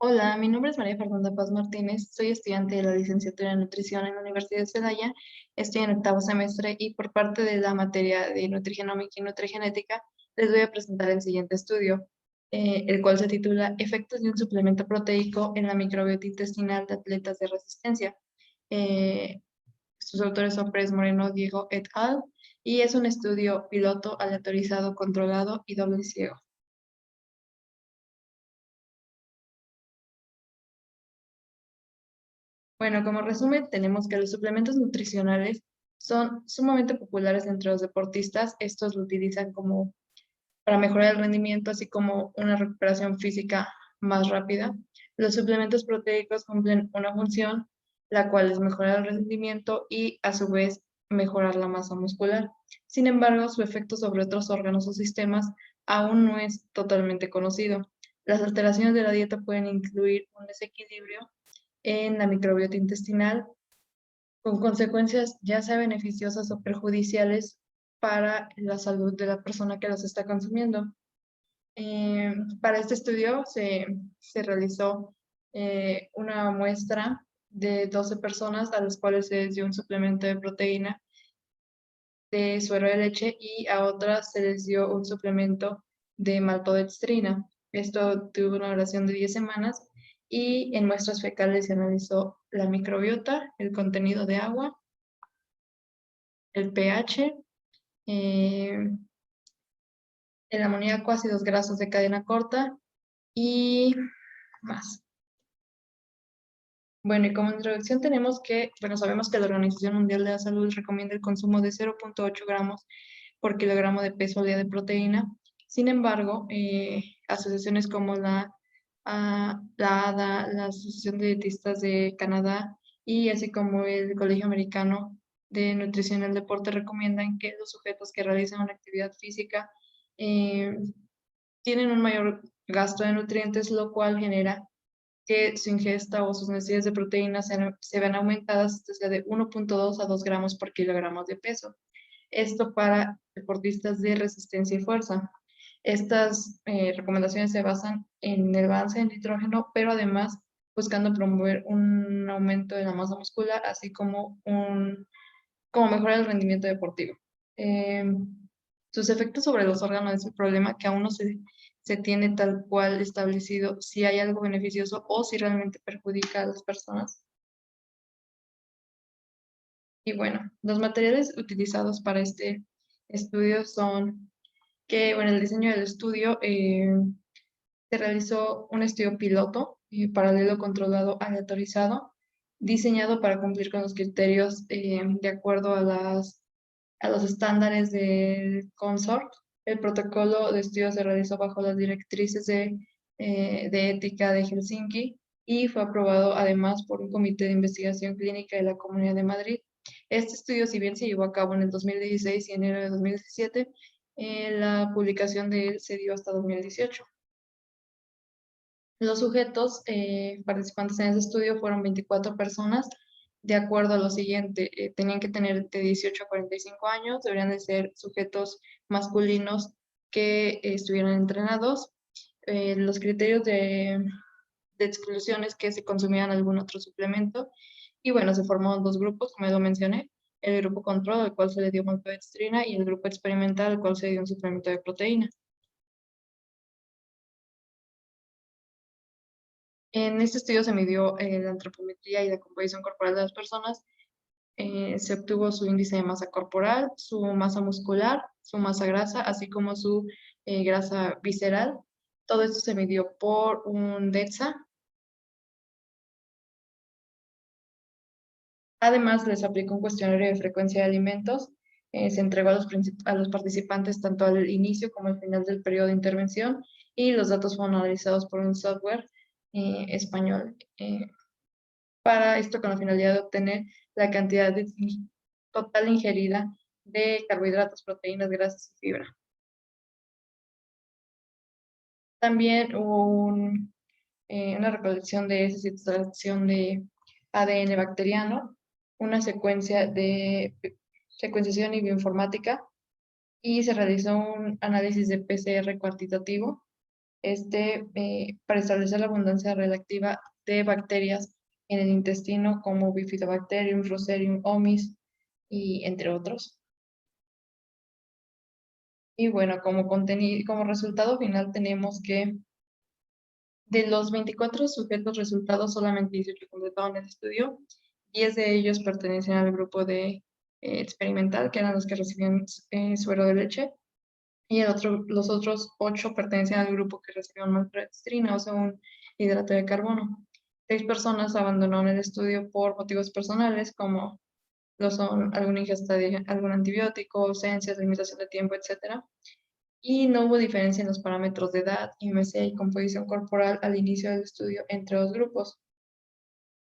Hola, mi nombre es María Fernanda Paz Martínez, soy estudiante de la licenciatura en nutrición en la Universidad de Celaya, estoy en octavo semestre y por parte de la materia de nutrigenómica y nutrigenética les voy a presentar el siguiente estudio, el cual se titula Efectos de un suplemento proteico en la microbiota intestinal de atletas de resistencia. Eh, Sus autores son Pérez Moreno, Diego et al. Y es un estudio piloto, aleatorizado, controlado y doble ciego. Bueno, como resumen, tenemos que los suplementos nutricionales son sumamente populares entre los deportistas. Estos lo utilizan como para mejorar el rendimiento, así como una recuperación física más rápida. Los suplementos proteicos cumplen una función, la cual es mejorar el rendimiento y a su vez mejorar la masa muscular. Sin embargo, su efecto sobre otros órganos o sistemas aún no es totalmente conocido. Las alteraciones de la dieta pueden incluir un desequilibrio en la microbiota intestinal, con consecuencias ya sea beneficiosas o perjudiciales para la salud de la persona que los está consumiendo. Para este estudio se realizó una muestra de 12 personas a las cuales se les dio un suplemento de proteína de suero de leche y a otras se les dio un suplemento de maltodextrina. Esto tuvo una duración de 10 semanas y en muestras fecales se analizó la microbiota, el contenido de agua, el pH, eh, el amoníaco, ácidos grasos de cadena corta y más. Bueno, y como introducción tenemos que, bueno, sabemos que la Organización Mundial de la Salud recomienda el consumo de 0,8 gramos por kilogramo de peso al día de proteína. Sin embargo, asociaciones como la ADA, la Asociación de Dietistas de Canadá y así como el Colegio Americano de Nutrición y el Deporte recomiendan que los sujetos que realizan una actividad física eh, tienen un mayor gasto de nutrientes, lo cual genera que su ingesta o sus necesidades de proteínas se vean aumentadas desde de 1,2 a 2 gramos por kilogramo de peso. Esto para deportistas de resistencia y fuerza. Estas recomendaciones se basan en el balance de nitrógeno, pero además buscando promover un aumento de la masa muscular, así como como mejorar el rendimiento deportivo. Eh, Sus efectos sobre los órganos es un problema que aún no se tiene tal cual establecido si hay algo beneficioso o si realmente perjudica a las personas. Y bueno, los materiales utilizados para este estudio son que, bueno, el diseño del estudio se realizó un estudio piloto, paralelo, controlado, aleatorizado, diseñado para cumplir con los criterios de acuerdo a los estándares del CONSORT. El protocolo de estudio se realizó bajo las directrices de ética de Helsinki y fue aprobado además por un comité de investigación clínica de la Comunidad de Madrid. Este estudio, si bien se llevó a cabo en el 2016 y enero de 2017, la publicación de él se dio hasta 2018. Los sujetos participantes en ese estudio fueron 24 personas, de acuerdo a lo siguiente: tenían que tener de 18 a 45 años, deberían de ser sujetos masculinos que estuvieran entrenados. Los criterios de exclusión es que se consumieran algún otro suplemento. Y bueno, se formaron dos grupos, como ya lo mencioné: el grupo control, al cual se le dio maltodextrina, y el grupo experimental, al cual se le dio un suplemento de proteína. En este estudio se midió la antropometría y la composición corporal de las personas. Se obtuvo su índice de masa corporal, su masa muscular, su masa grasa, así como su grasa visceral. Todo esto se midió por un DEXA. Además, les aplicó un cuestionario de frecuencia de alimentos. Se entregó a a los participantes tanto al inicio como al final del periodo de intervención, y los datos fueron analizados por un software español. Para esto, con la finalidad de obtener la cantidad total ingerida de carbohidratos, proteínas, grasas y fibra. También hubo una recolección de heces y extracción de ADN bacteriano, una secuencia de secuenciación y bioinformática, y se realizó un análisis de PCR cuantitativo. para establecer la abundancia relativa de bacterias en el intestino como Bifidobacterium, Fusarium, Omis y entre otros. Y bueno, como resultado final tenemos que de los 24 sujetos resultados, solamente 18 completaron el estudio. 10 de ellos pertenecen al grupo de experimental, que eran los que recibían suero de leche, y los otros 8 pertenecen al grupo que recibieron maltodextrina, o sea, un hidrato de carbono. 6 personas abandonaron el estudio por motivos personales, como lo son alguna ingesta de algún antibiótico, ausencias, limitación de tiempo, etc. Y no hubo diferencia en los parámetros de edad, IMC y composición corporal al inicio del estudio entre los grupos.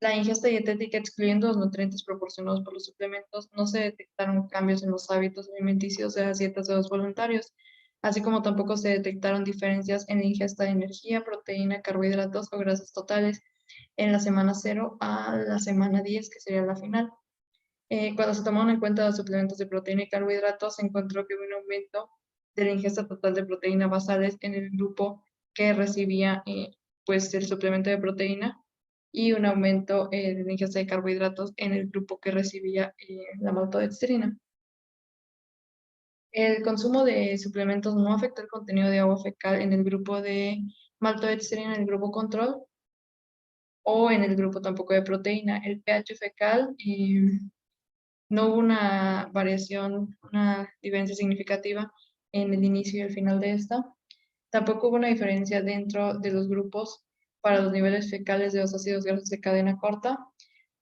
La ingesta dietética, excluyendo los nutrientes proporcionados por los suplementos, no se detectaron cambios en los hábitos alimenticios de las dietas de los voluntarios, así como tampoco se detectaron diferencias en la ingesta de energía, proteína, carbohidratos o grasas totales en la semana 0 a la semana 10, que sería la final. Cuando se tomaron en cuenta los suplementos de proteína y carbohidratos, se encontró que hubo un aumento de la ingesta total de proteínas basales en el grupo que recibía pues el suplemento de proteína, y un aumento de la ingesta de carbohidratos en el grupo que recibía la maltodextrina. El consumo de suplementos no afectó el contenido de agua fecal en el grupo de maltodextrina, en el grupo control, o en el grupo tampoco de proteína. El pH fecal no hubo una variación, una diferencia significativa en el inicio y el final de esta. Tampoco hubo una diferencia dentro de los grupos para los niveles fecales de los ácidos grasos de cadena corta,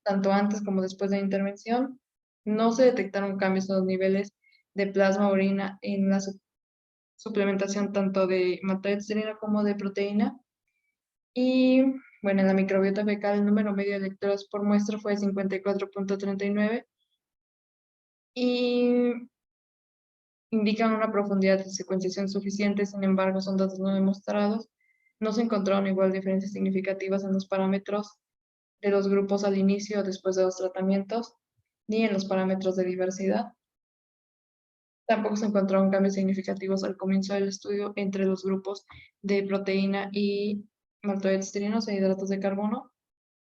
tanto antes como después de la intervención. No se detectaron cambios en los niveles de plasma orina en la suplementación tanto de maltodextrina como de proteína. Y bueno, en la microbiota fecal el número medio de lecturas por muestra fue 54.39 y indican una profundidad de secuenciación suficiente. Sin embargo, son datos no demostrados. No se encontraron igual diferencias significativas en los parámetros de los grupos al inicio o después de los tratamientos, ni en los parámetros de diversidad. Tampoco se encontraron cambios significativos al comienzo del estudio entre los grupos de proteína y maltodextrinos e hidratos de carbono.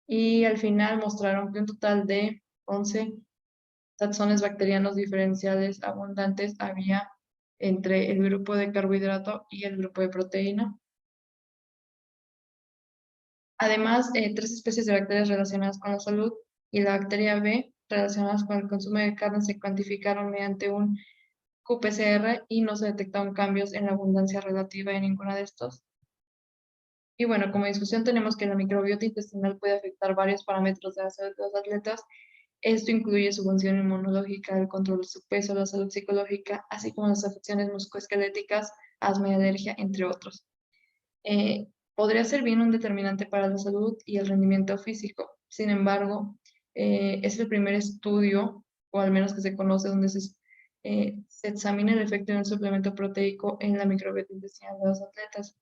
Y al final mostraron que un total de 11 taxones bacterianos diferenciales abundantes había entre el grupo de carbohidrato y el grupo de proteína. Además, 3 especies de bacterias relacionadas con la salud y la bacteria B relacionadas con el consumo de carne se cuantificaron mediante un qPCR y no se detectaron cambios en la abundancia relativa de ninguna de estos. Y bueno, como discusión tenemos que la microbiota intestinal puede afectar varios parámetros de la salud de los atletas. Esto incluye su función inmunológica, el control de su peso, la salud psicológica, así como las afecciones musculoesqueléticas, asma y alergia, entre otros. Podría ser bien un determinante para la salud y el rendimiento físico. Sin embargo, es el primer estudio, o al menos que se conoce, donde se examina el efecto de un suplemento proteico en la microbiota intestinal de los atletas.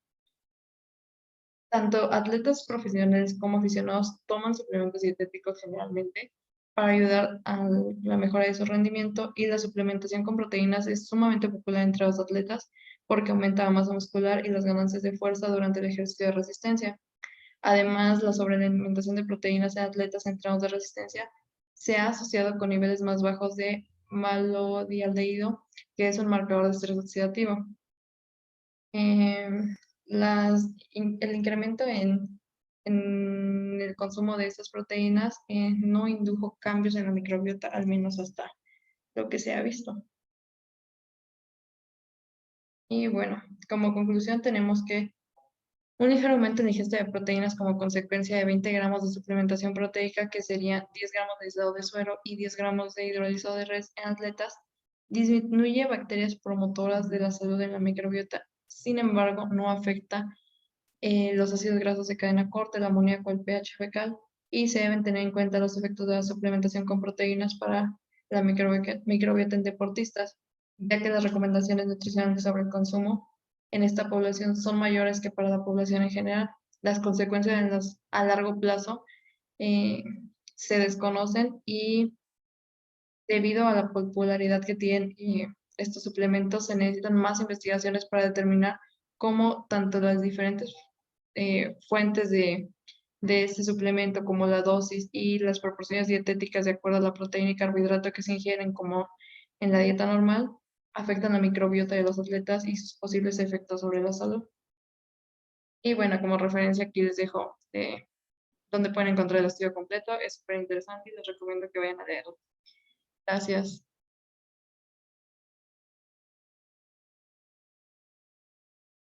Tanto atletas profesionales como aficionados toman suplementos dietéticos generalmente para ayudar a la mejora de su rendimiento, y la suplementación con proteínas es sumamente popular entre los atletas porque aumenta la masa muscular y las ganancias de fuerza durante el ejercicio de resistencia. Además, la sobrealimentación de proteínas en atletas entrenados de resistencia se ha asociado con niveles más bajos de malodialdehído, que es un marcador de estrés oxidativo. Em, el incremento en el consumo de estas proteínas no indujo cambios en la microbiota, al menos hasta lo que se ha visto. Y bueno, como conclusión tenemos que un ligero aumento en la ingesta de proteínas como consecuencia de 20 gramos de suplementación proteica, que serían 10 gramos de aislado de suero y 10 gramos de hidrolizado de res en atletas, disminuye bacterias promotoras de la salud en la microbiota. Sin embargo, no afecta los ácidos grasos de cadena corta, el amoníaco, el pH fecal, y se deben tener en cuenta los efectos de la suplementación con proteínas para la microbiota en deportistas, ya que las recomendaciones nutricionales sobre el consumo en esta población son mayores que para la población en general. Las consecuencias a largo plazo eh, se desconocen, y debido a la popularidad que tienen estos suplementos, se necesitan más investigaciones para determinar cómo tanto las diferentes fuentes de este suplemento, como la dosis y las proporciones dietéticas de acuerdo a la proteína y carbohidrato que se ingieren, como en la dieta normal, afectan la microbiota de los atletas y sus posibles efectos sobre la salud. Y bueno, como referencia aquí les dejo donde pueden encontrar el estudio completo. Es súper interesante y les recomiendo que vayan a leerlo. Gracias.